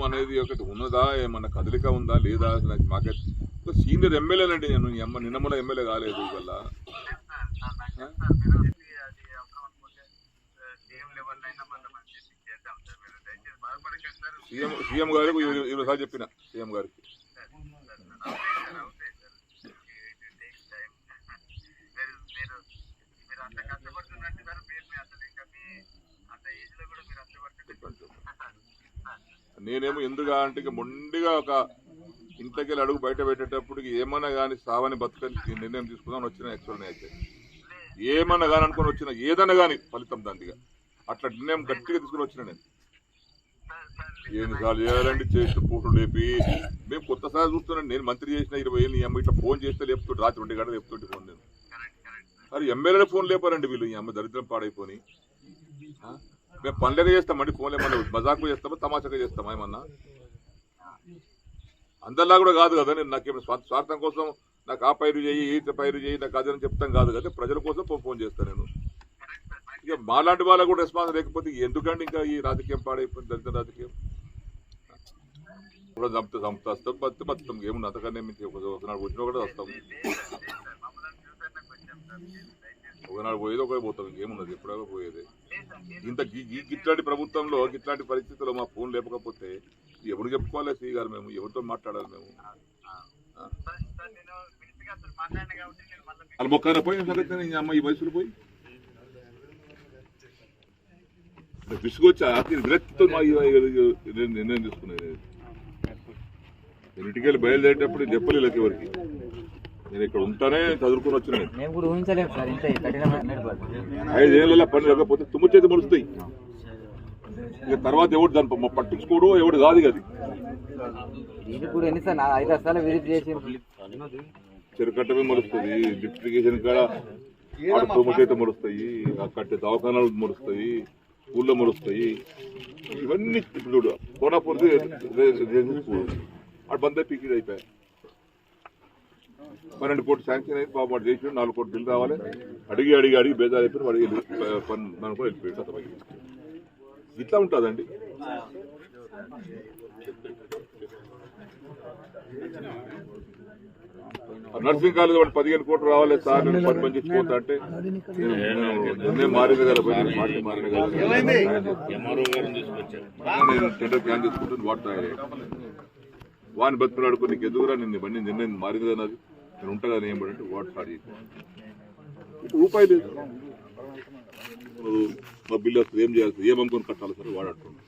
అనేది ఒకటి ఉన్నదా, ఏమన్నా కదలిక ఉందా లేదా? నాకు మాకైతే సీనియర్ ఎమ్మెల్యేనండి నేను. ఈ అమ్మ నిన్న మొన్న ఎమ్మెల్యే కాలేదు వల్ల సీఎం గారికి ఈరోజు చెప్పిన సీఎం గారికి నేనేమో ఎందుగా అంటే మొండిగా ఒక ఇంతకెళ్ళి అడుగు బయట పెట్టేటప్పటికి ఏమన్నా కానీ సావని బతుకని నిర్ణయం తీసుకుందామని వచ్చిన యాక్చువల్ అయితే ఏమన్నా కానీ అనుకుని వచ్చిన ఏదన్నా కానీ ఫలితం దాంటిగా అట్లా నిర్ణయం గట్టిగా తీసుకుని వచ్చిన నేను. ఎన్నిసార్లు చేయాలండి చేస్తూ పూటలు లేపి మేము కొత్తసారి చూస్తున్నాను. నేను మంత్రి చేసిన 20 ఏళ్ళు ఈ అమ్మ ఇట్లా ఫోన్ చేస్తే లేపుతుంటే రాత్రి 2 గంటలు లేపుతుంటే ఫోన్ నేను. మరి ఎమ్మెల్యేల ఫోన్ లేపారండి వీళ్ళు. ఈ అమ్మ దరిద్రం పాడైపోయి మేము పనులేక చేస్తామండి. ఫోన్ ఏమన్నా మజాకు చేస్తామా తమాషాగా చేస్తామా ఏమన్నా? అందరిలా కూడా కాదు కదా. నేను నాకేమో స్వార్థం కోసం నాకు ఆ పైరు చేయి ఈ పైరు చేయి నాకు అదని చెప్తాం కాదు కదా. ప్రజల కోసం ఫోన్ చేస్తాను నేను. ఇక మాలాంటి వాళ్ళకు కూడా రెస్పాన్స్ లేకపోతే ఎందుకండి ఇంకా ఈ రాజకీయం పాడైపోయింది, దళిత రాజకీయం. కూడా చంపుతా వస్తాం బతుతాం ఏముంది అంతకన్నా మీకు ఒకనాడు వచ్చినా కూడా వస్తాం. ఒకనాడు పోయేది ఒకటి పోతాం, ఇంకేమున్నది ఎప్పుడో పోయేది. ఇట్లాంటి ప్రభుత్వంలో ఇట్లాంటి పరిస్థితుల్లో మా ఫోన్ లేకపోతే ఎవరు చెప్పుకోవాలి శ్రీ గారు? మేము ఎవరితో మాట్లాడాలి? మేము వాళ్ళ మొక్కన పోయి సంగతి అమ్మ ఈ వయసులో పోయి విసుగొచ్చి విరక్తితో నిర్ణయం తీసుకునేది. నేను ఇంటికెళ్ళి బయలుదేరేటప్పుడు చెప్పలేదు ఎవరికి. నేను ఇక్కడ ఉంటానే చదువుకుని వచ్చిన 5 ఏళ్ళ పని లేకపోతే తుమ్ము చేతి ముడుస్తాయి. ఇక తర్వాత ఎవడు దాన్ని పట్టించుకోడు, ఎవడు కాదు అది. చెరుకట్టమే మరుస్తుంది, లిఫ్టిగేషన్ కాడ తుమ్ము చేతి ముడుస్తాయి, కట్టే దవాఖానాలు ముడుస్తాయి, ఊళ్ళో ముడుస్తాయి. ఇవన్నీ ఇప్పుడు కోనాపూర్ అటు బంద్ పీకి అయిపోయాయి. 12 కోట్లు శాంక్షన్ అయింది బాబు. వాడు చేసి 4 కోట్లు బిల్లు రావాలి. అడిగి బేజారు అయిపోయి వాడికి మనం కూడా వెళ్ళిపోయాడు అతనికి. ఇట్లా ఉంటుందండి. నర్సింగ్ కాలేజ్ వాడు 15 కోట్లు రావాలి సార్ నేను పని పనిచేసుకోవద్దా అంటే నిర్ణయం మారింది కదా, పార్టీ మారింది కదా, నేను టెండర్ ప్లాన్ చేసుకుంటాను. వాడిని బతుకులాడుకో నీకు ఎదుగురా, నేను ఇవన్నీ నిర్ణయం మారింది కదా, అది నేను ఉంటా కదా ఏం పడంటే వాడు సారీ రూపాయి లేదు. మా బిల్లు వస్తుంది ఏం చేయాల్సి ఏమనుకొని కట్టాలి సార్ వాడు అంటున్నాడు.